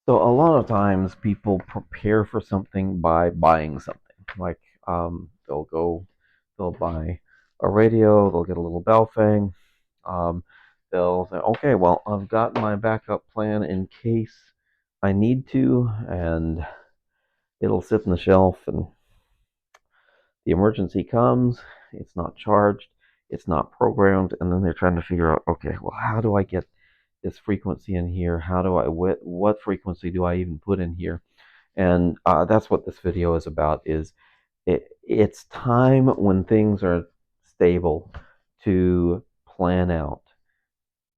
So a lot of times people prepare for something by buying something. Like they'll buy a radio, they'll get a little Baofeng. Um, they'll say, okay, well, I've got my backup plan in case I need to, and it'll sit in the shelf. And the emergency comes, it's not charged, it's not programmed, and then they're trying to figure out, okay, well, how do I get this frequency in here? How do I what frequency do I even put in here? And that's what this video is about. It's time when things are stable to plan out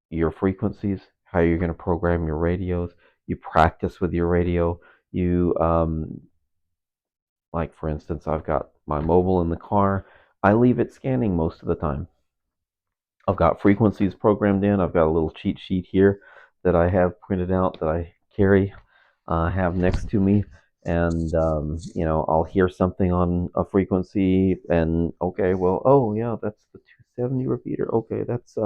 your frequencies, how you're going to program your radios. You practice with your radio. You like, for instance, I've got my mobile in the car. I leave it scanning most of the time. I've got frequencies programmed in. I've got a little cheat sheet here that I have printed out that I carry, have next to me, and I'll hear something on a frequency, and okay, well, oh yeah, that's the 270 repeater. Okay, that's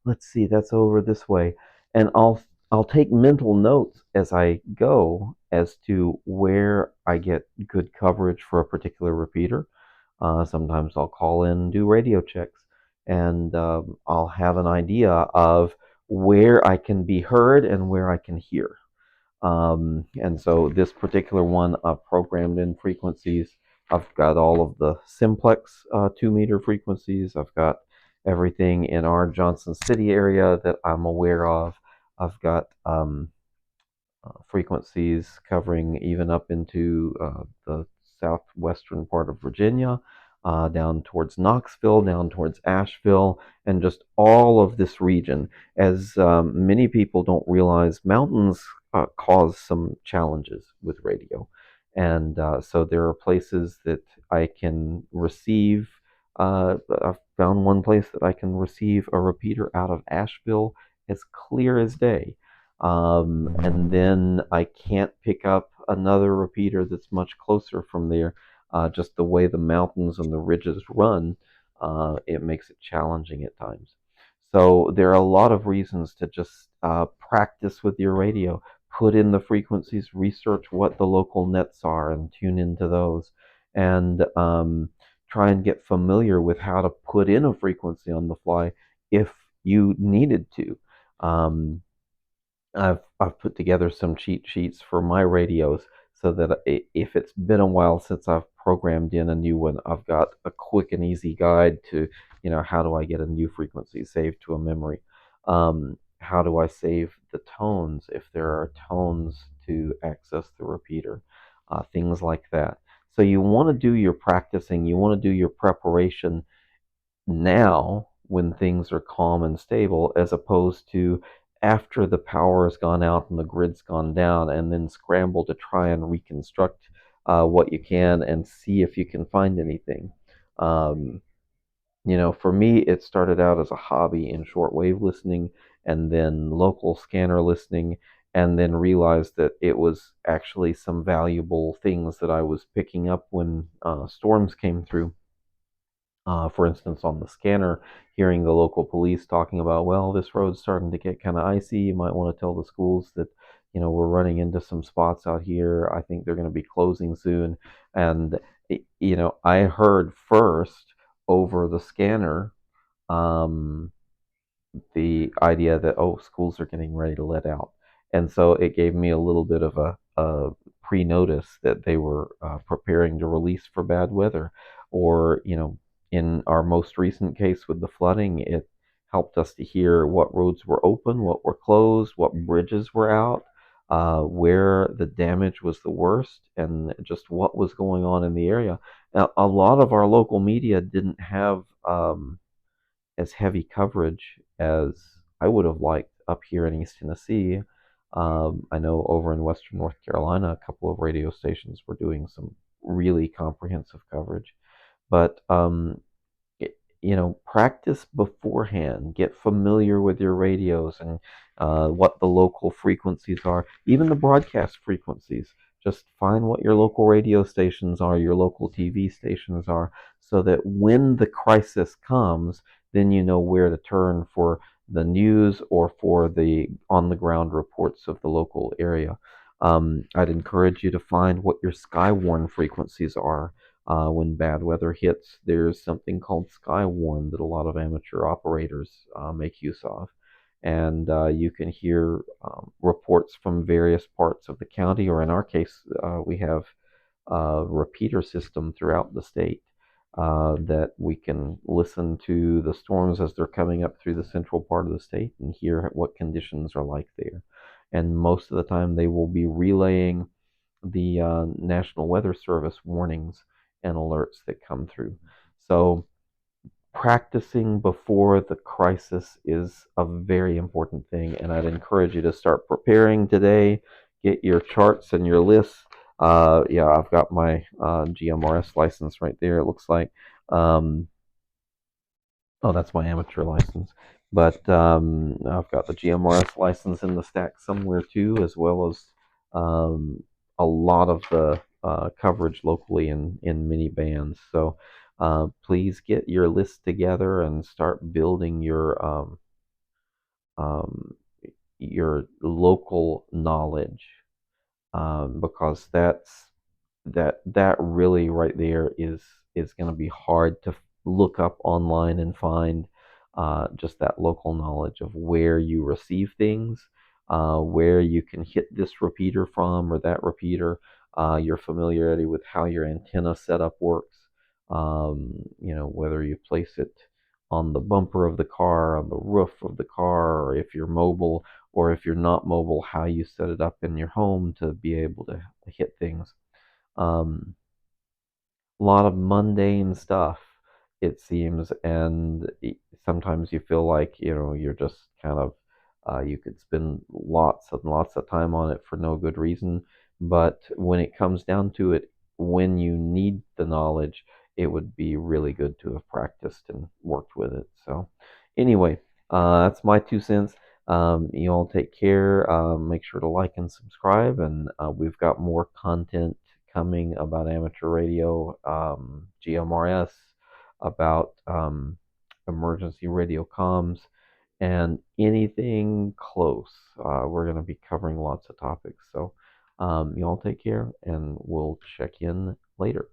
let's see, that's over this way, and I'll take mental notes as I go as to where I get good coverage for a particular repeater. Sometimes I'll call in and do radio checks, and I'll have an idea of where I can be heard and where I can hear. And so this particular one, I've programmed in frequencies. I've got all of the simplex 2 meter frequencies. I've got everything in our Johnson City area that I'm aware of. I've got frequencies covering even up into the southwestern part of Virginia, down towards Knoxville, down towards Asheville, and just all of this region. As many people don't realize, mountains cause some challenges with radio. And so there are places that I can receive. I've found one place that I can receive a repeater out of Asheville as clear as day. And then I can't pick up another repeater that's much closer from there. Just the way the mountains and the ridges run, it makes it challenging at times. So there are a lot of reasons to just practice with your radio, put in the frequencies, research what the local nets are, and tune into those, and try and get familiar with how to put in a frequency on the fly if you needed to. Um, I've put together some cheat sheets for my radios so that if it's been a while since I've programmed in a new one, I've got a quick and easy guide to, how do I get a new frequency saved to a memory? How do I save the tones if there are tones to access the repeater? Things like that. So you want to do your practicing, you want to do your preparation now when things are calm and stable, as opposed to after the power has gone out and the grid's gone down, and then scramble to try and reconstruct what you can and see if you can find anything. Um, for me, it started out as a hobby in shortwave listening and then local scanner listening, and then realized that it was actually some valuable things that I was picking up when storms came through. For instance, on the scanner, hearing the local police talking about, well, this road's starting to get kind of icy. You might want to tell the schools that, we're running into some spots out here. I think they're going to be closing soon. And, I heard first over the scanner um, the idea that, oh, schools are getting ready to let out. And so it gave me a little bit of a pre notice that they were preparing to release for bad weather. Or, in our most recent case with the flooding, it helped us to hear what roads were open, what were closed, what bridges were out, where the damage was the worst, and just what was going on in the area. Now, a lot of our local media didn't have as heavy coverage as I would have liked up here in East Tennessee. I know over in Western North Carolina, a couple of radio stations were doing some really comprehensive coverage. But practice beforehand. Get familiar with your radios and what the local frequencies are, even the broadcast frequencies. Just find what your local radio stations are, your local TV stations are, so that when the crisis comes, then you know where to turn for the news or for the on the ground reports of the local area. I'd encourage you to find what your Skywarn frequencies are. When bad weather hits, there's something called Skywarn that a lot of amateur operators make use of. And you can hear reports from various parts of the county, or in our case, we have a repeater system throughout the state that we can listen to the storms as they're coming up through the central part of the state and hear what conditions are like there. And most of the time, they will be relaying the National Weather Service warnings and alerts that come through. So, practicing before the crisis is a very important thing, and I'd encourage you to start preparing today. Get your charts and your lists. Yeah, I've got my GMRS license right there. It looks like. Um, Oh, that's my amateur license. But I've got the GMRS license in the stack somewhere too, as well as a lot of the coverage locally in mini bands. So please get your list together and start building um, your local knowledge, because that really right there is going to be hard to look up online and find just that local knowledge of where you receive things, where you can hit this repeater from or that repeater, your familiarity with how your antenna setup works, whether you place it on the bumper of the car, on the roof of the car, or if you're mobile, or if you're not mobile, how you set it up in your home to be able to hit things. Um, a lot of mundane stuff, it seems, and sometimes you feel like you're just kind of you could spend lots and lots of time on it for no good reason. But when it comes down to it, when you need the knowledge, it would be really good to have practiced and worked with it. So, anyway, that's my 2 cents. You all take care. Make sure to like and subscribe, and we've got more content coming about amateur radio, GMRS, about emergency radio comms, and anything close. We're going to be covering lots of topics. So, y'all take care, and we'll check in later.